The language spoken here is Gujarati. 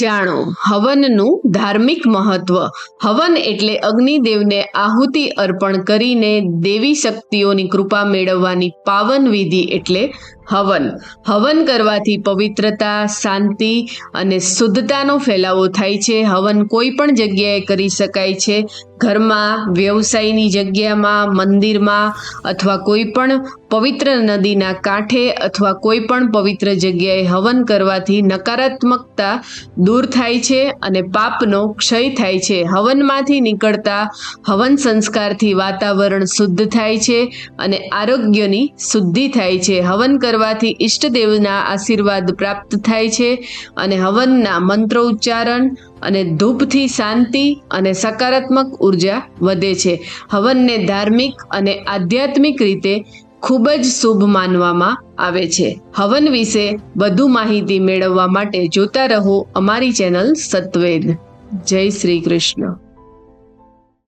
જાણો હવનનું ધાર્મિક મહત્વ. હવન એટલે અગ્નિદેવને આહુતિ અર્પણ કરીને દેવી શક્તિઓની કૃપા મેળવવાની પાવન વિધિ એટલે હવન. હવન કરવાથી પવિત્રતા, શાંતિ અને શુદ્ધતાનો ફેલાવો થાય છે. હવન કોઈ પણ જગ્યાએ કરી શકાય છે. ઘરમાં, વ્યવસાયની જગ્યામાં, મંદિરમાં અથવા કોઈ પણ પવિત્ર નદીના કાંઠે અથવા કોઈ પણ પવિત્ર જગ્યાએ હવન કરવાથી નકારાત્મકતા દૂર થાય છે અને પાપનો ક્ષય થાય છે. હવનમાંથી નીકળતા હવન સંસ્કારથી વાતાવરણ શુદ્ધ થાય છે અને આરોગ્યની શુદ્ધિ થાય છે. હવન કરવાથી ઈષ્ટદેવના આશીર્વાદ પ્રાપ્ત થાય છે અને હવનના મંત્રોચ્ચારણ અને ધૂપથી શાંતિ અને સકારાત્મક ઉર્જા વધે છે. હવનને ધાર્મિક અને આધ્યાત્મિક રીતે ખૂબ જ શુભ માનવામાં આવે છે. હવન વિશે વધુ માહિતી મેળવવા માટે જોતા રહો અમારી ચેનલ સત્વેદ. જય શ્રી કૃષ્ણ.